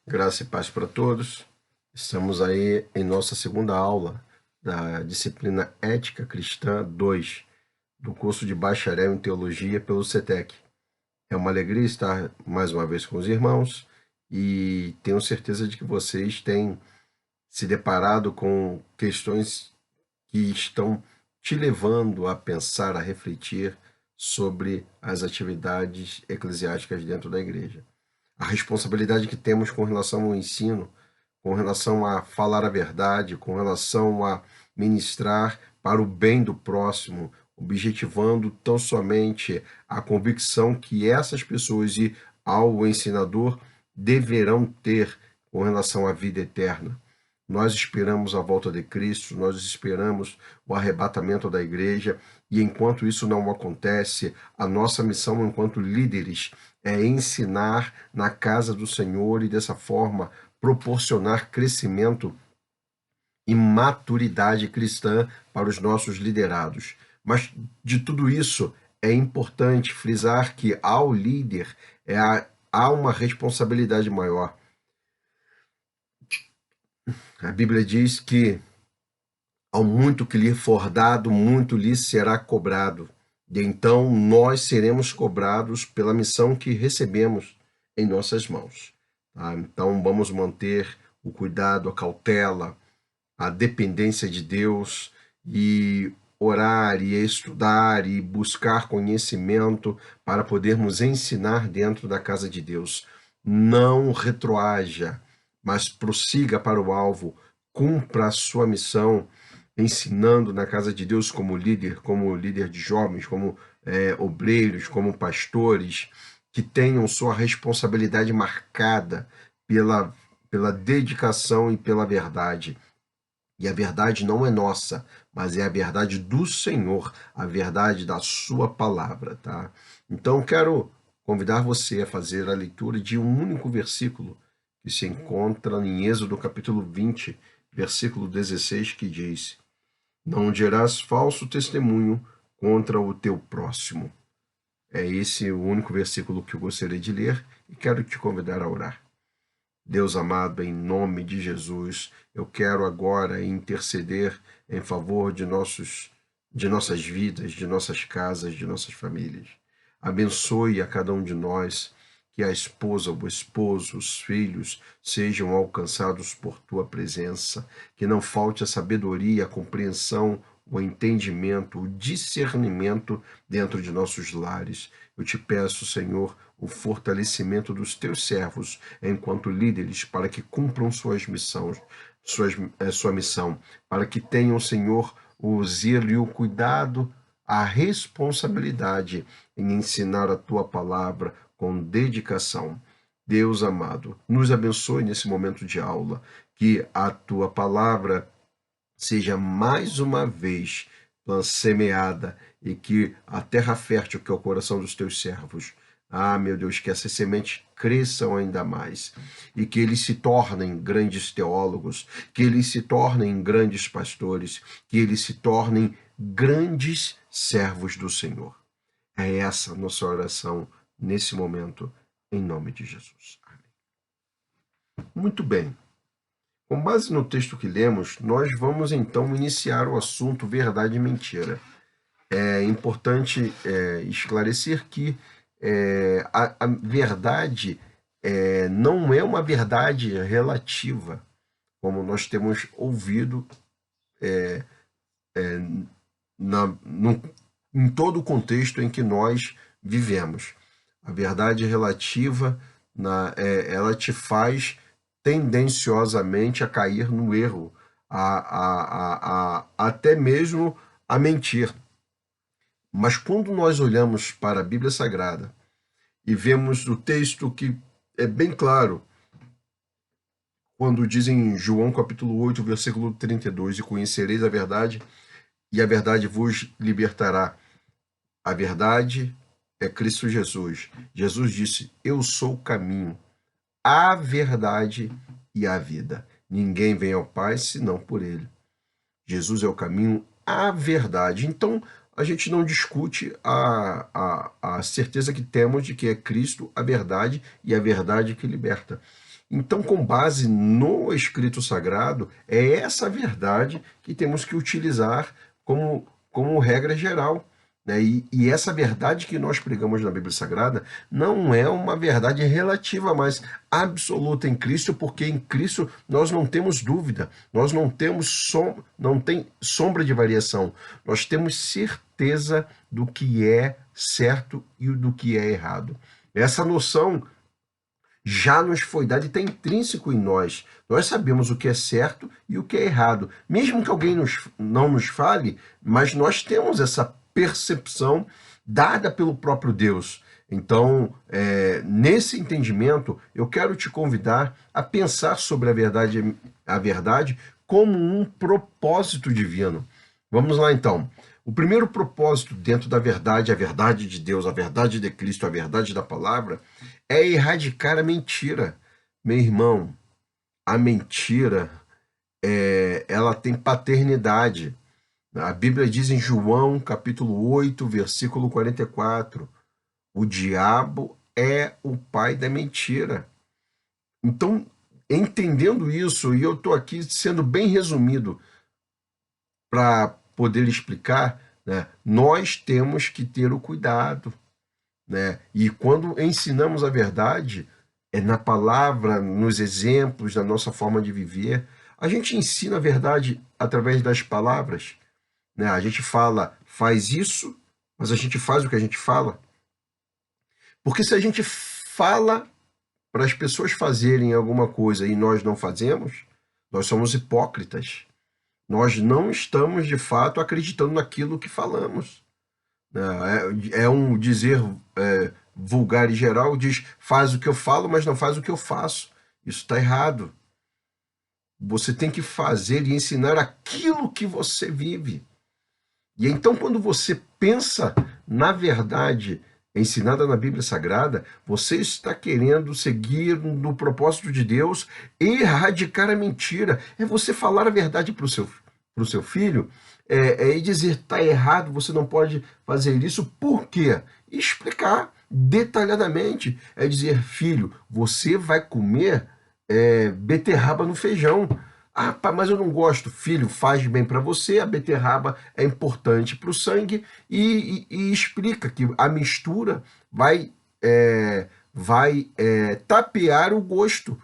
Graça e paz para todos. Estamos aí em nossa segunda aula da disciplina Ética Cristã 2, do curso de Bacharel em Teologia pelo CETEC. É uma alegria estar mais uma vez com os irmãos e tenho certeza de que vocês têm se deparado com questões que estão te levando a pensar, a refletir sobre as atividades eclesiásticas dentro da igreja. A responsabilidade que temos com relação ao ensino, com relação a falar a verdade, com relação a ministrar para o bem do próximo, objetivando tão somente a convicção que essas pessoas e ao ensinador deverão ter com relação à vida eterna. Nós esperamos a volta de Cristo, nós esperamos o arrebatamento da igreja, e enquanto isso não acontece, a nossa missão enquanto líderes é ensinar na casa do Senhor e dessa forma proporcionar crescimento e maturidade cristã para os nossos liderados. Mas de tudo isso é importante frisar que ao líder há uma responsabilidade maior. A Bíblia diz que ao muito que lhe for dado, muito lhe será cobrado. E então nós seremos cobrados pela missão que recebemos em nossas mãos. Tá? Então vamos manter o cuidado, a cautela, a dependência de Deus e orar e estudar e buscar conhecimento para podermos ensinar dentro da casa de Deus. Não retroaja, mas prossiga para o alvo, cumpra a sua missão, ensinando na casa de Deus como líder de jovens, como obreiros, como pastores, que tenham sua responsabilidade marcada pela dedicação e pela verdade. E a verdade não é nossa, mas é a verdade do Senhor, a verdade da sua palavra, tá? Então quero convidar você a fazer a leitura de um único versículo que se encontra em Êxodo capítulo 20, versículo 16, que diz: Não dirás falso testemunho contra o teu próximo. É esse o único versículo que eu gostaria de ler e quero te convidar a orar. Deus amado, em nome de Jesus, eu quero agora interceder em favor de nossas vidas, de nossas casas, de nossas famílias. Abençoe a cada um de nós, que a esposa, o esposo, os filhos sejam alcançados por tua presença, que não falte a sabedoria, a compreensão, o entendimento, o discernimento dentro de nossos lares. Eu te peço, Senhor, o fortalecimento dos teus servos enquanto líderes para que cumpram sua missão, para que tenham, Senhor, o zelo e o cuidado, a responsabilidade em ensinar a tua palavra com dedicação. Deus amado, nos abençoe nesse momento de aula, que a tua palavra seja mais uma vez semeada e que a terra fértil que é o coração dos teus servos, meu Deus, que essas sementes cresçam ainda mais e que eles se tornem grandes teólogos, que eles se tornem grandes pastores, que eles se tornem grandes servos do Senhor. É essa a nossa oração nesse momento, em nome de Jesus. Amém. Muito bem. Com base no texto que lemos, nós vamos então iniciar o assunto verdade e mentira. É importante esclarecer que a verdade não é uma verdade relativa, como nós temos ouvido em todo o contexto em que nós vivemos. A verdade relativa, ela te faz tendenciosamente a cair no erro, até mesmo a mentir. Mas quando nós olhamos para a Bíblia Sagrada e vemos o texto que é bem claro, quando diz em João capítulo 8, versículo 32, e conhecereis a verdade, e a verdade vos libertará. A verdade é Cristo Jesus. Jesus disse: Eu sou o caminho, a verdade e a vida. Ninguém vem ao Pai senão por ele. Jesus é o caminho, a verdade. Então, a gente não discute a certeza que temos de que é Cristo a verdade e a verdade que liberta. Então, com base no escrito sagrado, é essa verdade que temos que utilizar como regra geral, né? E essa verdade que nós pregamos na Bíblia Sagrada não é uma verdade relativa, mas absoluta em Cristo, porque em Cristo nós não temos dúvida, nós não tem sombra de variação, nós temos certeza do que é certo e do que é errado. Essa noção já nos foi dada e está intrínseco em nós. Nós sabemos o que é certo e o que é errado. Mesmo que alguém não nos fale, mas nós temos essa percepção dada pelo próprio Deus. Então, nesse entendimento, eu quero te convidar a pensar sobre a verdade como um propósito divino. Vamos lá, então. O primeiro propósito dentro da verdade, a verdade de Deus, a verdade de Cristo, a verdade da palavra, é erradicar a mentira. Meu irmão, a mentira, ela tem paternidade. A Bíblia diz em João, capítulo 8, versículo 44, o diabo é o pai da mentira. Então, entendendo isso, e eu estou aqui sendo bem resumido para poder explicar, né, nós temos que ter o cuidado, né? E quando ensinamos a verdade, é na palavra, nos exemplos, na nossa forma de viver, a gente ensina a verdade através das palavras, né? A gente fala, faz isso, mas a gente faz o que a gente fala. Porque se a gente fala para as pessoas fazerem alguma coisa e nós não fazemos, nós somos hipócritas. Nós não estamos, de fato, acreditando naquilo que falamos, né? É um dizer vulgar e geral, diz, faz o que eu falo, mas não faz o que eu faço. Isso está errado. Você tem que fazer e ensinar aquilo que você vive. E então, quando você pensa na verdade ensinada na Bíblia Sagrada, você está querendo seguir no propósito de Deus e erradicar a mentira. É você falar a verdade para o seu filho e dizer, está errado, você não pode fazer isso. Por quê? E explicar detalhadamente. É dizer, filho, você vai comer beterraba no feijão. Ah, pá, mas eu não gosto. Filho, faz bem para você, a beterraba é importante para o sangue e explica que a mistura vai tapear o gosto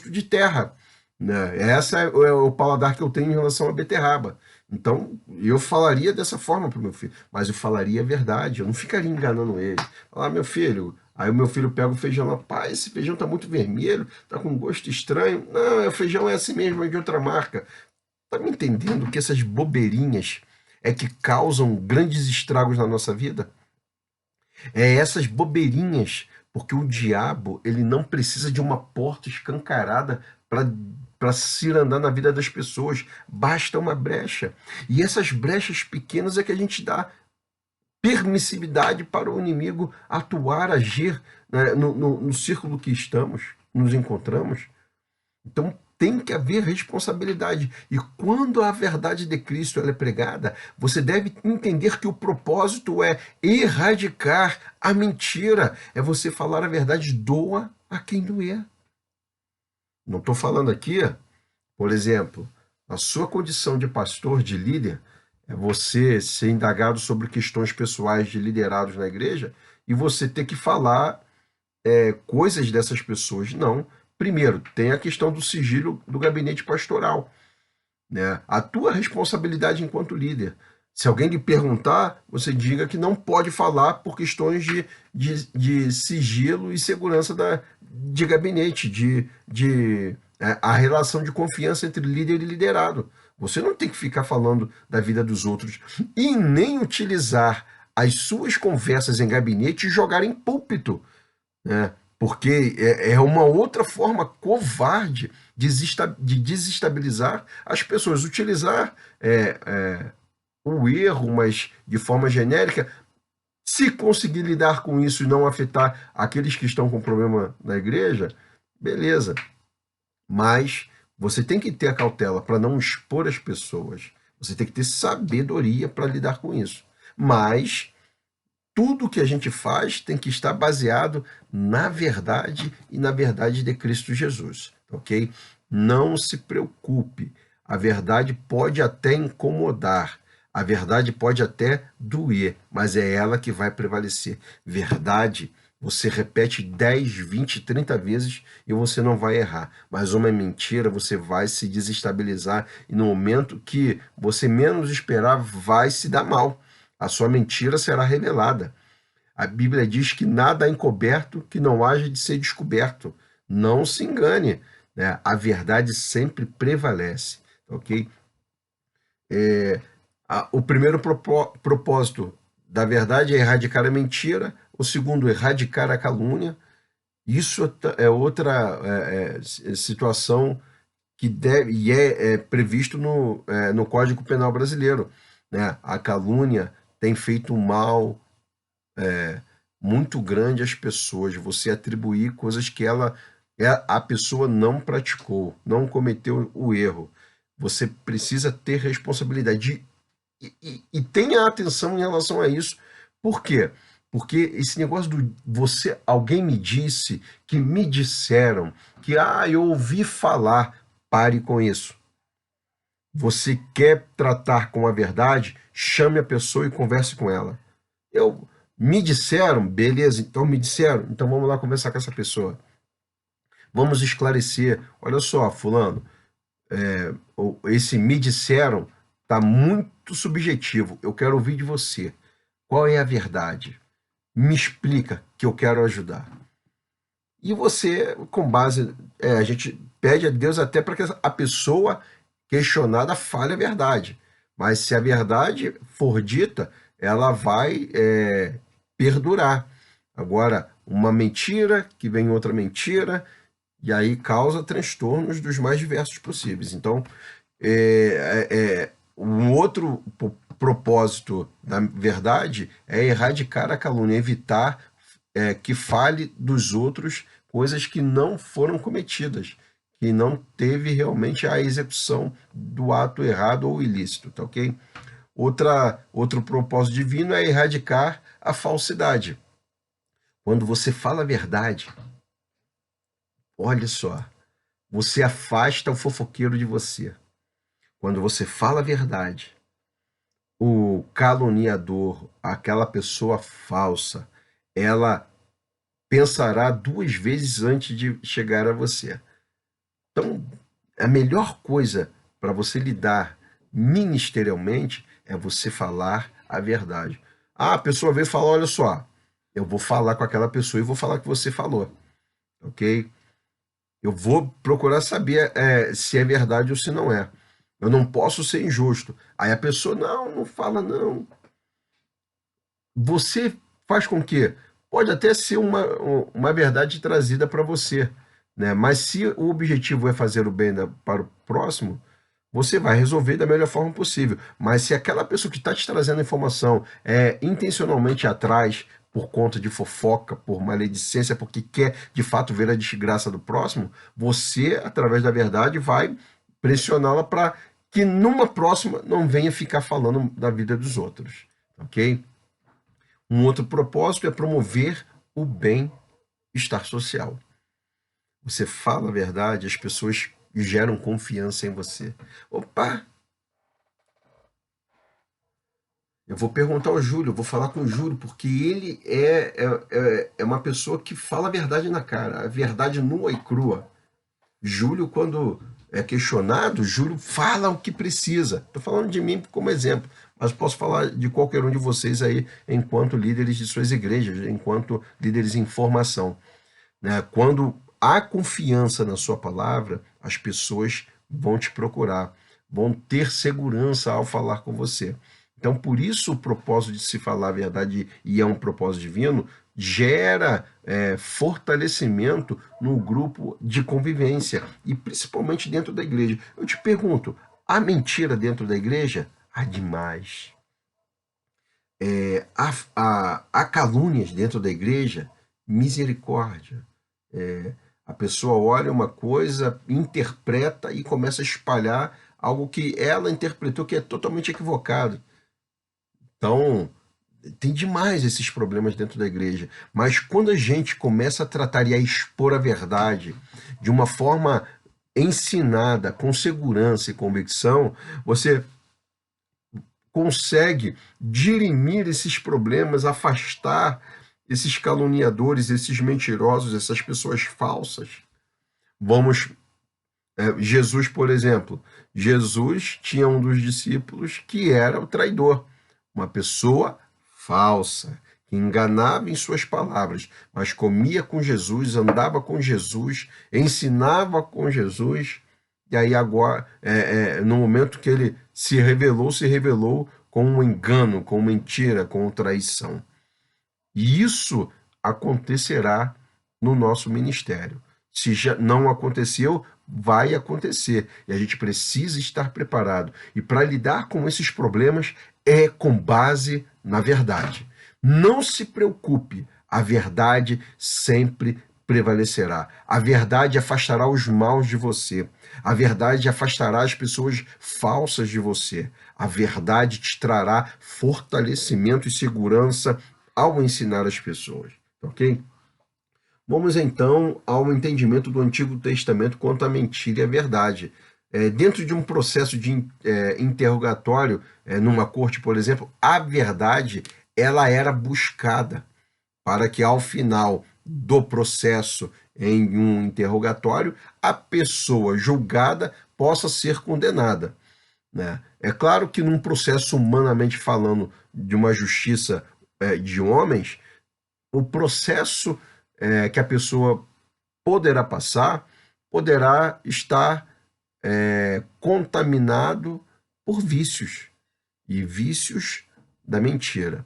de terra, né? Essa é o paladar que eu tenho em relação à beterraba. Então, eu falaria dessa forma para o meu filho, mas eu falaria a verdade, eu não ficaria enganando ele. Falar, meu filho, aí o meu filho pega o feijão lá, pai, esse feijão tá muito vermelho, tá com um gosto estranho. Não, o feijão é assim mesmo, é de outra marca. Tá me entendendo que essas bobeirinhas é que causam grandes estragos na nossa vida? É essas bobeirinhas, porque o diabo, ele não precisa de uma porta escancarada para se andar na vida das pessoas, basta uma brecha. E essas brechas pequenas é que a gente dá permissividade para o inimigo atuar, agir, né, no círculo que nos encontramos. Então tem que haver responsabilidade. E quando a verdade de Cristo ela é pregada, você deve entender que o propósito é erradicar a mentira. É você falar a verdade, doa a quem doer. Não estou falando aqui, por exemplo, a sua condição de pastor, de líder, é você ser indagado sobre questões pessoais de liderados na igreja e você ter que falar coisas dessas pessoas. Não. Primeiro, tem a questão do sigilo do gabinete pastoral, né? A tua responsabilidade enquanto líder. Se alguém lhe perguntar, você diga que não pode falar por questões de sigilo e segurança de gabinete, a relação de confiança entre líder e liderado. Você não tem que ficar falando da vida dos outros e nem utilizar as suas conversas em gabinete e jogar em púlpito, né? Porque é uma outra forma covarde de desestabilizar as pessoas. Utilizar o erro, mas de forma genérica, se conseguir lidar com isso e não afetar aqueles que estão com problema na igreja, beleza. Mas você tem que ter a cautela para não expor as pessoas. Você tem que ter sabedoria para lidar com isso. Mas tudo que a gente faz tem que estar baseado na verdade e na verdade de Cristo Jesus, ok? Não se preocupe, a verdade pode até incomodar, a verdade pode até doer, mas é ela que vai prevalecer. Verdade, você repete 10, 20, 30 vezes e você não vai errar. Mas uma mentira, você vai se desestabilizar e no momento que você menos esperar, vai se dar mal. A sua mentira será revelada. A Bíblia diz que nada é encoberto que não haja de ser descoberto. Não se engane, né? A verdade sempre prevalece, ok? O primeiro propósito da verdade é erradicar a mentira, o segundo, erradicar a calúnia. Isso é outra situação que deve, e é previsto no Código Penal brasileiro, né? A calúnia tem feito um mal muito grande às pessoas, você atribuir coisas que a pessoa não praticou, não cometeu o erro. Você precisa ter responsabilidade. E tenha atenção em relação a isso. Por quê? Porque esse negócio do alguém me disse, que me disseram, que eu ouvi falar, pare com isso. Você quer tratar com a verdade, chame a pessoa e converse com ela. Me disseram, beleza, então me disseram, então vamos lá conversar com essa pessoa. Vamos esclarecer. Olha só, fulano, esse me disseram está muito subjetivo. Eu quero ouvir de você. Qual é a verdade? Me explica que eu quero ajudar. E você, com base, a gente pede a Deus até para que a pessoa questionada fale a verdade. Mas se a verdade for dita, ela vai perdurar. Agora, uma mentira que vem outra mentira, e aí causa transtornos dos mais diversos possíveis. Então, um outro propósito da verdade é erradicar a calúnia, evitar que fale dos outros coisas que não foram cometidas, que não teve realmente a execução do ato errado ou ilícito, tá ok? Outro propósito divino é erradicar a falsidade. Quando você fala a verdade, olha só, você afasta o fofoqueiro de você. Quando você fala a verdade, o caluniador, aquela pessoa falsa, ela pensará duas vezes antes de chegar a você. Então, a melhor coisa para você lidar ministerialmente é você falar a verdade. A pessoa veio falar, olha só, eu vou falar com aquela pessoa e vou falar o que você falou, ok? Eu vou procurar saber se é verdade ou se não é. Eu não posso ser injusto. Aí a pessoa, não fala não. Você faz com que pode até ser uma verdade trazida para você, né? Mas se o objetivo é fazer o bem para o próximo, você vai resolver da melhor forma possível. Mas se aquela pessoa que está te trazendo a informação é intencionalmente atrás por conta de fofoca, por maledicência, porque quer de fato ver a desgraça do próximo, você, através da verdade, vai pressioná-la para que numa próxima não venha ficar falando da vida dos outros, ok? Um outro propósito é promover o bem-estar social. Você fala a verdade, as pessoas geram confiança em você. Opa, eu vou perguntar ao Júlio, eu vou falar com o Júlio, porque ele é uma pessoa que fala a verdade na cara, a verdade nua e crua. Júlio, quando é questionado, Júlio fala o que precisa. Estou falando de mim como exemplo, mas posso falar de qualquer um de vocês aí, enquanto líderes de suas igrejas, enquanto líderes em formação, né? Quando há confiança na sua palavra, as pessoas vão te procurar, vão ter segurança ao falar com você. Então, por isso, o propósito de se falar a verdade, e é um propósito divino, gera fortalecimento no grupo de convivência, e principalmente dentro da igreja. Eu te pergunto, há mentira dentro da igreja? Há demais. Há calúnias dentro da igreja? Misericórdia. A pessoa olha uma coisa, interpreta e começa a espalhar algo que ela interpretou que é totalmente equivocado. Então, Tem demais esses problemas dentro da igreja. Mas quando a gente começa a tratar e a expor a verdade de uma forma ensinada, com segurança e convicção, você consegue dirimir esses problemas, afastar esses caluniadores, esses mentirosos, essas pessoas falsas. Vamos, Jesus, por exemplo. Jesus tinha um dos discípulos que era o traidor, uma pessoa falsa, que enganava em suas palavras, mas comia com Jesus, andava com Jesus, ensinava com Jesus, e aí agora, no momento que ele se revelou com um engano, com mentira, com traição. E isso acontecerá no nosso ministério. Se já não aconteceu, vai acontecer. E a gente precisa estar preparado. E para lidar com esses problemas é com base na verdade. Não se preocupe, a verdade sempre prevalecerá. A verdade afastará os maus de você. A verdade afastará as pessoas falsas de você. A verdade te trará fortalecimento e segurança ao ensinar as pessoas, ok? Vamos então ao entendimento do Antigo Testamento quanto à mentira e à verdade. Dentro de um processo de interrogatório, numa corte, por exemplo, a verdade ela era buscada para que ao final do processo em um interrogatório a pessoa julgada possa ser condenada, né? É claro que num processo humanamente falando de uma justiça de homens, o processo que a pessoa poderá passar poderá estar contaminado por vícios e vícios da mentira.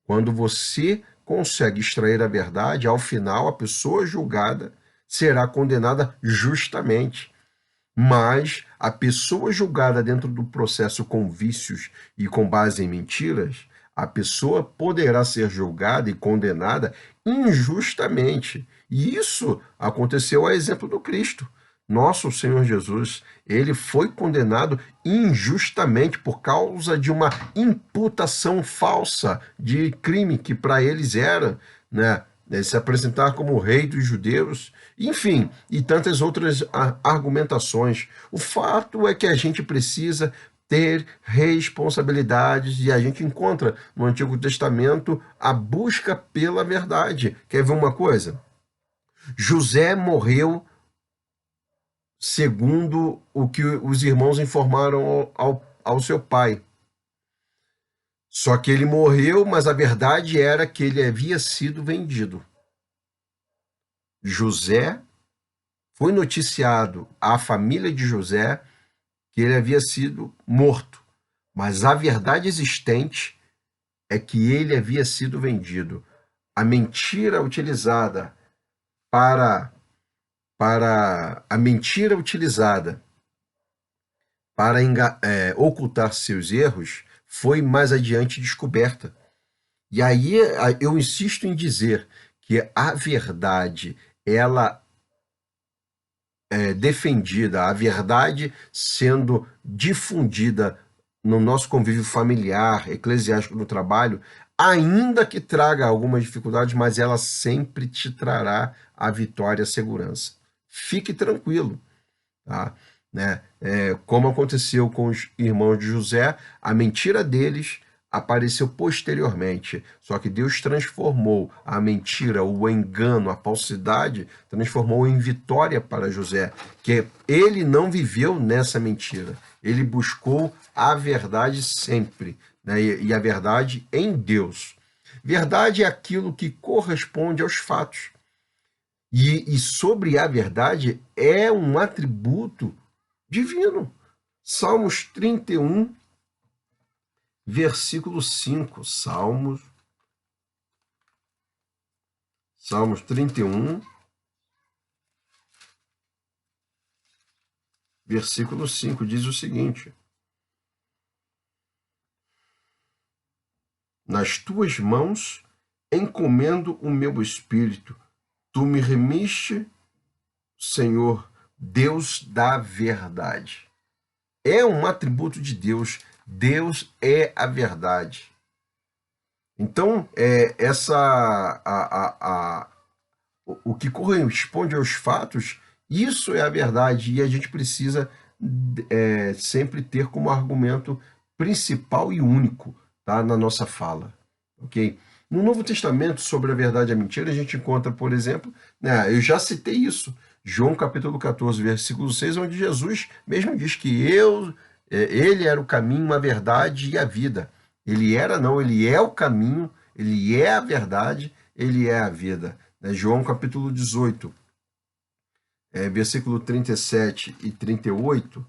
Quando você consegue extrair a verdade, ao final a pessoa julgada será condenada justamente. Mas a pessoa julgada dentro do processo com vícios e com base em mentiras, a pessoa poderá ser julgada e condenada injustamente. E isso aconteceu a exemplo do Cristo. Nosso Senhor Jesus, ele foi condenado injustamente por causa de uma imputação falsa de crime que para eles era, né? Se apresentar como o rei dos judeus, enfim, e tantas outras argumentações. O fato é que a gente precisa ter responsabilidades e a gente encontra no Antigo Testamento a busca pela verdade. Quer ver uma coisa? José morreu segundo o que os irmãos informaram ao seu pai. Só que ele morreu, mas a verdade era que ele havia sido vendido. José foi noticiado à família de José que ele havia sido morto, mas a verdade existente é que ele havia sido vendido. A mentira utilizada para a mentira utilizada para ocultar seus erros foi mais adiante descoberta. E aí eu insisto em dizer que a verdade, ela defendida, a verdade sendo difundida no nosso convívio familiar, eclesiástico, no trabalho, ainda que traga algumas dificuldades, mas ela sempre te trará a vitória e a segurança. Fique tranquilo, tá? Né? Como aconteceu com os irmãos de José, a mentira deles apareceu posteriormente. Só que Deus transformou a mentira, o engano, a falsidade, transformou em vitória para José, que ele não viveu nessa mentira. Ele buscou a verdade sempre, né? E a verdade em Deus. Verdade é aquilo que corresponde aos fatos. E sobre a verdade é um atributo divino. Salmos 31, versículo 5. Salmos 31, versículo 5 diz o seguinte: nas tuas mãos encomendo o meu espírito, tu me remiste, Senhor, Deus da verdade. É um atributo de Deus. Deus é a verdade. Então, o que corresponde aos fatos, isso é a verdade, e a gente precisa sempre ter como argumento principal e único, tá, na nossa fala, ok? No Novo Testamento, sobre a verdade e a mentira, a gente encontra, por exemplo, né, eu já citei isso, João capítulo 14, versículo 6, onde Jesus mesmo diz que ele era o caminho, a verdade e a vida. Ele era, não, ele é o caminho, ele é a verdade, ele é a vida. Né? João capítulo 18, versículo 37 e 38.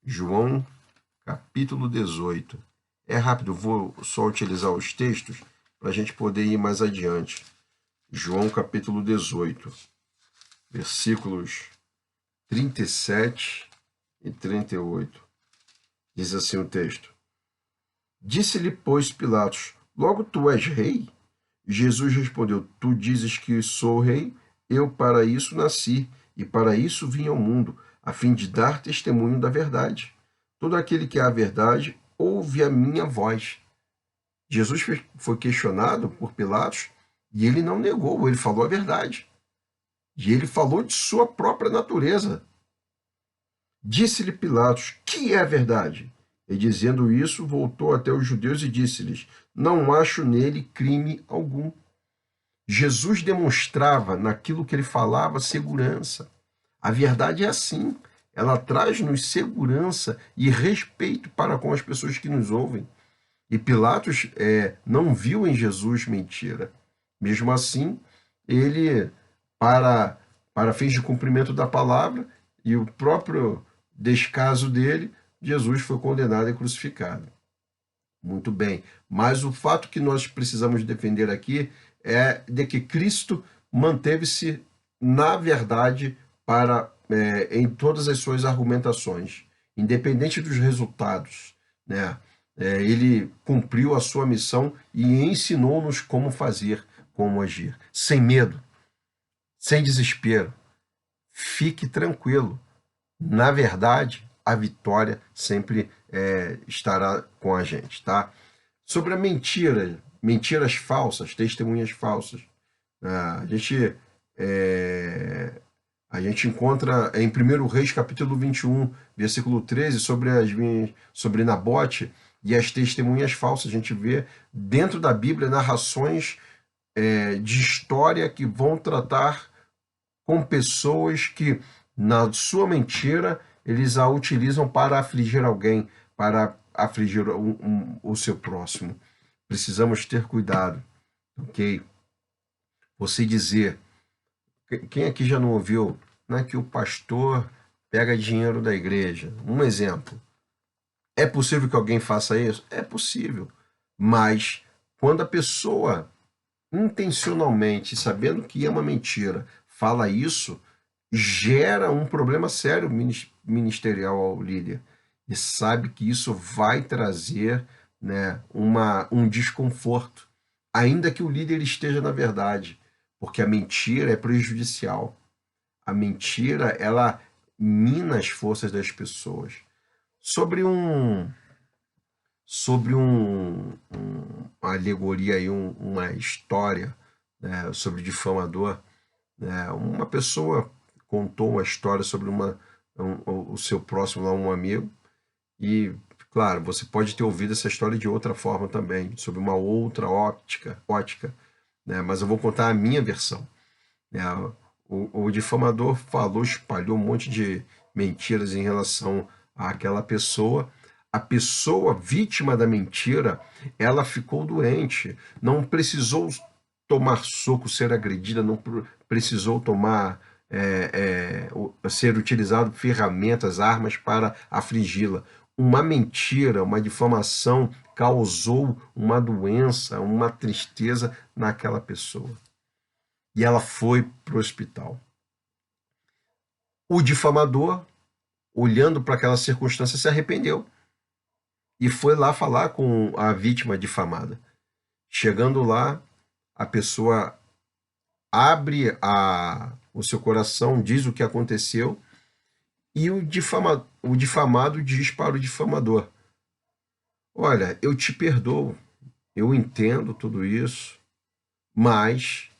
João capítulo 18. É rápido, vou só utilizar os textos para a gente poder ir mais adiante. João capítulo 18, versículos 37 e 38. Diz assim o texto: Disse-lhe, pois, Pilatos: Logo tu és rei? Jesus respondeu: Tu dizes que sou rei? Eu para isso nasci, e para isso vim ao mundo, a fim de dar testemunho da verdade. Todo aquele que há a verdade ouve a minha voz. Jesus foi questionado por Pilatos e ele não negou, ele falou a verdade. E ele falou de sua própria natureza. Disse-lhe Pilatos: Que é a verdade? E dizendo isso, voltou até os judeus e disse-lhes: Não acho nele crime algum. Jesus demonstrava naquilo que ele falava segurança. A verdade é assim, ela traz-nos segurança e respeito para com as pessoas que nos ouvem. E Pilatos não viu em Jesus mentira. Mesmo assim, ele, para, para fins de cumprimento da palavra e o próprio descaso dele, Jesus foi condenado e crucificado. Muito bem. Mas o fato que nós precisamos defender aqui é de que Cristo manteve-se na verdade em todas as suas argumentações, independente dos resultados, né? Ele cumpriu a sua missão e ensinou-nos como fazer, como agir, sem medo, sem desespero. Fique tranquilo. Na verdade, a vitória sempre estará com a gente, tá? Sobre a mentira, mentiras falsas, testemunhas falsas, a gente a gente encontra em 1 Reis capítulo 21, versículo 13, sobre Nabote e as testemunhas falsas. A gente vê dentro da Bíblia narrações de história que vão tratar com pessoas que, na sua mentira, eles a utilizam para afligir alguém, para afligir o seu próximo. Precisamos ter cuidado, ok? Você dizer, quem aqui já não ouviu, né, que o pastor pega dinheiro da igreja? Um exemplo. É possível que alguém faça isso? É possível. Mas quando a pessoa intencionalmente, sabendo que é uma mentira, fala isso, gera um problema sério ministerial ao líder. E sabe que isso vai trazer, né, um desconforto, ainda que o líder esteja na verdade, porque a mentira é prejudicial. A mentira, ela mina as forças das pessoas. Sobre uma alegoria aí, uma história, né, sobre difamador, né, uma pessoa contou uma história sobre o seu próximo, lá, um amigo, e, claro, você pode ter ouvido essa história de outra forma também, sobre uma outra ótica, né, mas eu vou contar a minha versão. Né. O difamador falou, espalhou um monte de mentiras em relação àquela pessoa. A pessoa vítima da mentira, ela ficou doente, não precisou tomar soco, ser agredida, não precisou tomar ser utilizado ferramentas, armas para afligi-la. Uma mentira, uma difamação causou uma doença, uma tristeza naquela pessoa. E ela foi para o hospital. O difamador, olhando para aquela circunstância, se arrependeu e foi lá falar com a vítima difamada. Chegando lá, a pessoa abre o seu coração, diz o que aconteceu, e o difamado diz para o difamador: Olha, eu te perdoo, eu entendo tudo isso, mas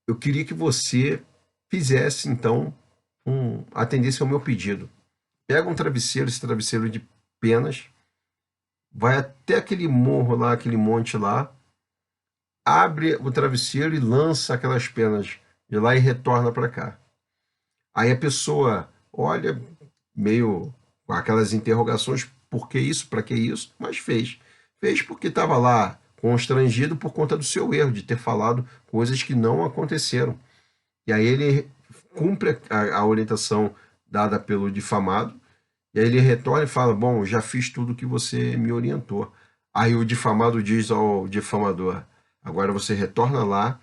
eu queria que você fizesse, então, atendesse ao meu pedido. Pega um travesseiro, esse travesseiro de penas, vai até aquele morro lá, aquele monte lá, abre o travesseiro e lança aquelas penas de lá e retorna para cá. Aí a pessoa olha meio com aquelas interrogações, por que isso, para que isso? Mas fez. Fez porque estava lá constrangido por conta do seu erro, de ter falado coisas que não aconteceram. E aí ele cumpre a orientação dada pelo difamado, e aí ele retorna e fala: bom, já fiz tudo o que você me orientou. Aí o difamado diz ao difamador: agora você retorna lá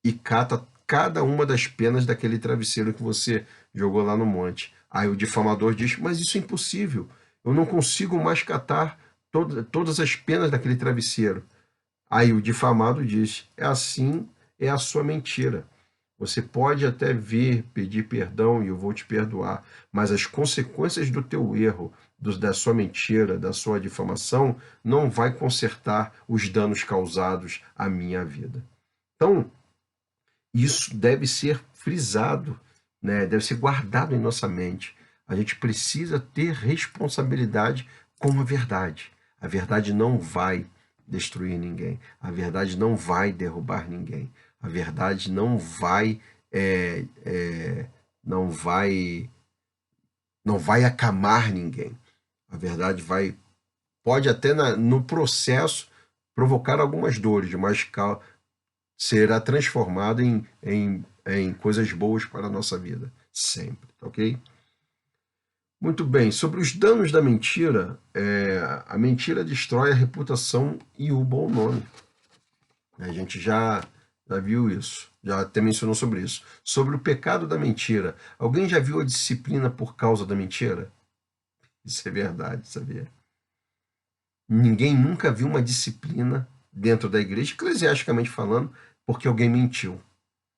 e cata cada uma das penas daquele travesseiro que você jogou lá no monte. Aí o difamador diz: mas isso é impossível, eu não consigo mais catar todas as penas daquele travesseiro. Aí o difamado diz: é assim, é a sua mentira. Você pode até vir pedir perdão e eu vou te perdoar, mas as consequências do teu erro, da sua mentira, da sua difamação, não vai consertar os danos causados à minha vida. Então, isso deve ser frisado, né? Deve ser guardado em nossa mente. A gente precisa ter responsabilidade com a verdade. A verdade não vai destruir ninguém. A verdade não vai derrubar ninguém. A verdade não vai, é, é, não vai, não vai acamar ninguém. A verdade pode até no processo provocar algumas dores, mas será transformado em coisas boas para a nossa vida, sempre, tá ok? Muito bem, sobre os danos da mentira, a mentira destrói a reputação e o bom nome. A gente já viu isso, já até mencionou sobre isso. Sobre o pecado da mentira, alguém já viu a disciplina por causa da mentira? Isso é verdade, sabia? Ninguém nunca viu uma disciplina dentro da igreja, eclesiasticamente falando, porque alguém mentiu.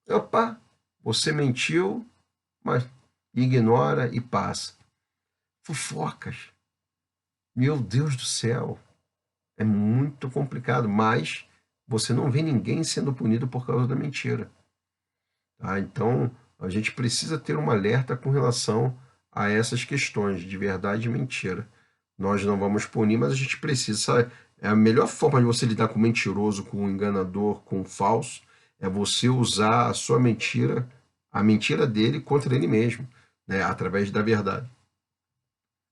Opa, você mentiu, mas ignora e passa. Fofocas. Meu Deus do céu. É muito complicado, mas você não vê ninguém sendo punido por causa da mentira. Tá? Então, a gente precisa ter um alerta com relação a essas questões de verdade e mentira. Nós não vamos punir, mas a gente precisa. É a melhor forma de você lidar com o mentiroso, com o enganador, com o falso, é você usar a sua mentira, a mentira dele contra ele mesmo, né, através da verdade.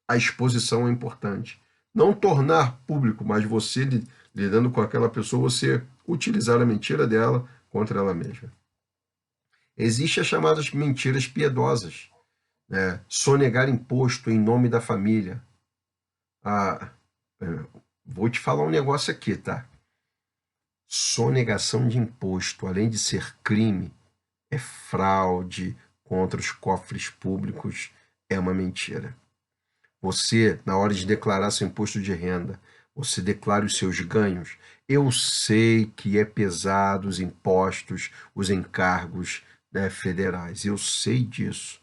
A exposição é importante. Não tornar público, mas você lidando com aquela pessoa, você utilizar a mentira dela contra ela mesma. Existem as chamadas mentiras piedosas, né? Sonegar imposto em nome da família. Ah, vou te falar um negócio aqui, tá? Sonegação de imposto, além de ser crime, é fraude contra os cofres públicos, é uma mentira. Você, na hora de declarar seu imposto de renda, você declara os seus ganhos. Eu sei que é pesado os impostos, os encargos, né, federais. Eu sei disso.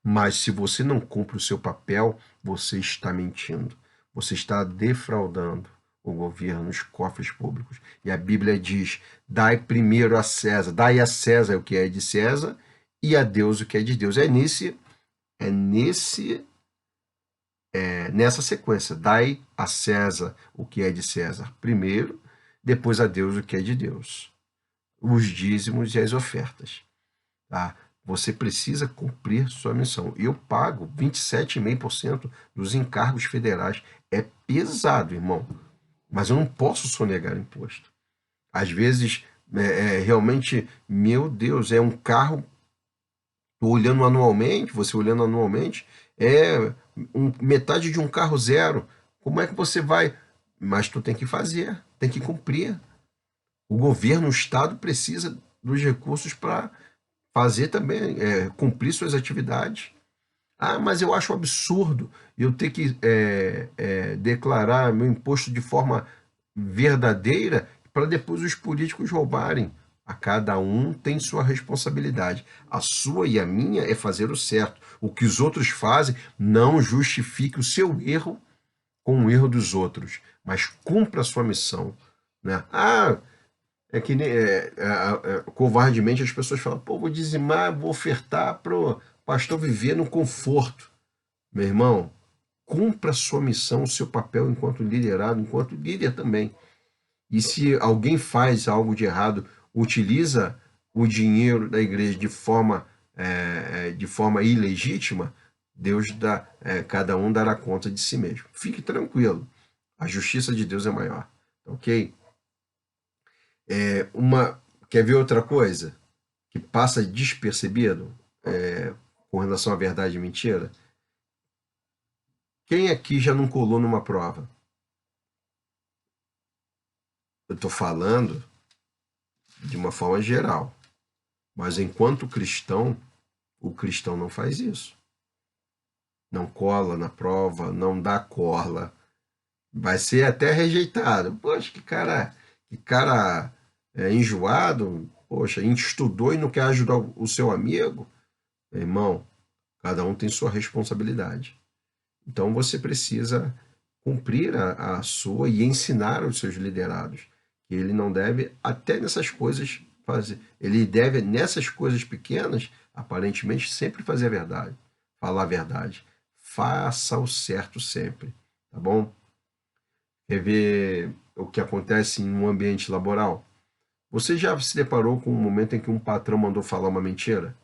Mas se você não cumpre o seu papel, você está mentindo. Você está defraudando o governo, os cofres públicos. E a Bíblia diz: dai primeiro a César, dai a César o que é de César e a Deus o que é de Deus. Nessa sequência, dai a César o que é de César primeiro, depois a Deus o que é de Deus. Os dízimos e as ofertas. Tá? Você precisa cumprir sua missão. Eu pago 27,5% dos encargos federais. É pesado, irmão. Mas eu não posso sonegar imposto. Às vezes, realmente, meu Deus, é um carro, olhando anualmente, você olhando anualmente, metade de um carro zero. Como é que você vai? Mas tu tem que fazer, tem que cumprir. O governo, o Estado precisa dos recursos para fazer também, cumprir suas atividades. Ah, mas eu acho absurdo eu ter que declarar meu imposto de forma verdadeira para depois os políticos roubarem. A cada um tem sua responsabilidade. A sua e a minha é fazer o certo. O que os outros fazem não justifique o seu erro com o erro dos outros, mas cumpra a sua missão. né? Ah, é que nem, covardemente as pessoas falam, pô, vou dizimar, vou ofertar para o pastor viver no conforto. Meu irmão, cumpra a sua missão, o seu papel enquanto liderado, enquanto líder também. E se alguém faz algo de errado, utiliza o dinheiro da igreja de forma ilegítima, Deus dá, cada um dará conta de si mesmo. Fique tranquilo, a justiça de Deus é maior, ok? Quer ver outra coisa que passa despercebido com relação à verdade e mentira? Quem aqui já não colou numa prova? Eu estou falando de uma forma geral, mas enquanto cristão, o cristão não faz isso. Não cola na prova, não dá cola. Vai ser até rejeitado. Poxa, que cara enjoado. Poxa, a gente estudou e não quer ajudar o seu amigo. Meu irmão, cada um tem sua responsabilidade. Então você precisa cumprir a sua e ensinar os seus liderados. Que ele não deve, até nessas coisas, fazer. Ele deve, nessas coisas pequenas, aparentemente, sempre fazer a verdade. Falar a verdade. Faça o certo sempre. Tá bom? Quer ver o que acontece em um ambiente laboral? Você já se deparou com um momento em que um patrão mandou falar uma mentira?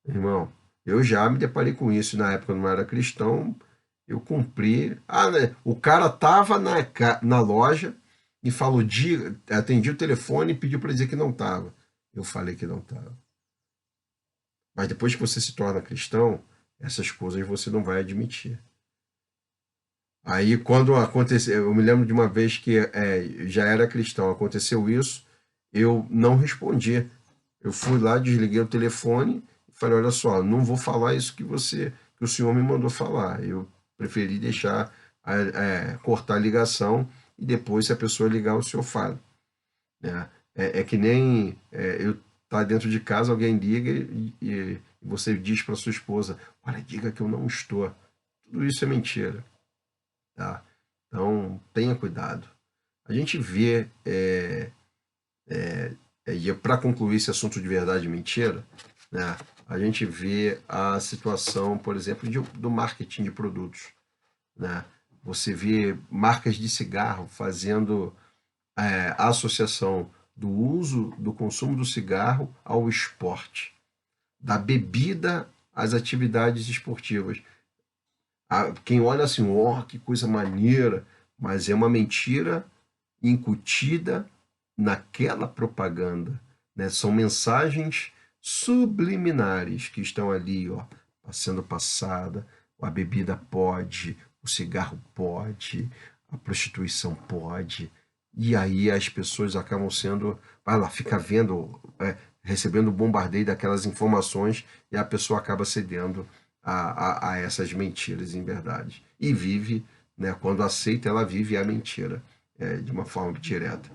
Irmão, eu já me deparei com isso. Na época eu não era cristão, eu cumpri. Ah, né? O cara tava na loja e falou, atendi o telefone e pediu para dizer que não tava. Eu falei que não tava. Mas depois que você se torna cristão, essas coisas você não vai admitir. Aí quando aconteceu, eu me lembro de uma vez que já era cristão, aconteceu isso, eu não respondi. Eu fui lá, desliguei o telefone e falei, olha só, não vou falar isso que o senhor me mandou falar. Eu preferi deixar cortar a ligação e depois, se a pessoa ligar, o senhor fala. Né? É que nem eu tá dentro de casa, alguém liga e você diz para sua esposa, olha, diga que eu não estou. Tudo isso é mentira. Tá? Então, tenha cuidado. A gente vê, e para concluir esse assunto de verdade e mentira, né, a gente vê a situação, por exemplo, do marketing de produtos. Né? Você vê marcas de cigarro fazendo a associação do uso, do consumo do cigarro ao esporte, da bebida às atividades esportivas. Quem olha assim, oh, que coisa maneira, mas é uma mentira incutida naquela propaganda, né? São mensagens subliminares que estão ali, ó, sendo passada. A bebida pode, o cigarro pode, a prostituição pode. E aí as pessoas acabam sendo, vai lá, fica vendo, recebendo o bombardeio daquelas informações e a pessoa acaba cedendo a essas mentiras em verdade. E vive, né, quando aceita, ela vive a mentira de uma forma direta.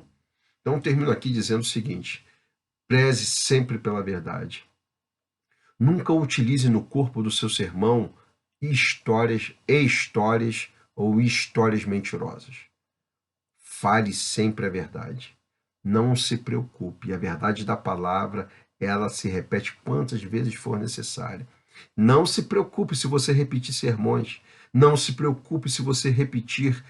Então, eu termino aqui dizendo o seguinte: preze sempre pela verdade. Nunca utilize no corpo do seu sermão histórias ou histórias mentirosas. Fale sempre a verdade. Não se preocupe. A verdade da palavra, ela se repete quantas vezes for necessário. Não se preocupe se você repetir sermões. Não se preocupe se você repetir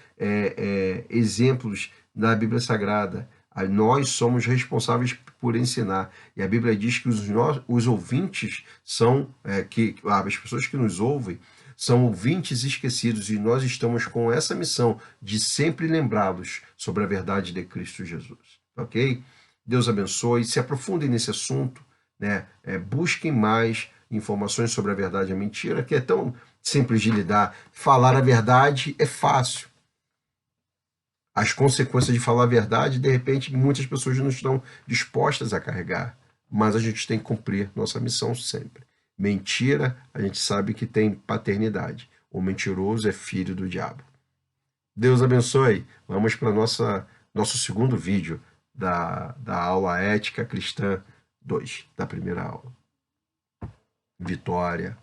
exemplos da Bíblia Sagrada. Nós somos responsáveis por ensinar. E a Bíblia diz que os ouvintes são, as pessoas que nos ouvem, são ouvintes esquecidos, e nós estamos com essa missão de sempre lembrá-los sobre a verdade de Cristo Jesus. Ok? Deus abençoe. Se aprofundem nesse assunto, né? Busquem mais informações sobre a verdade e a mentira, que é tão simples de lidar. Falar a verdade é fácil. As consequências de falar a verdade, de repente, muitas pessoas não estão dispostas a carregar, mas a gente tem que cumprir nossa missão sempre. Mentira, a gente sabe que tem paternidade. O mentiroso é filho do diabo. Deus abençoe. Vamos para nosso segundo vídeo da aula Ética Cristã 2, da primeira aula. Vitória.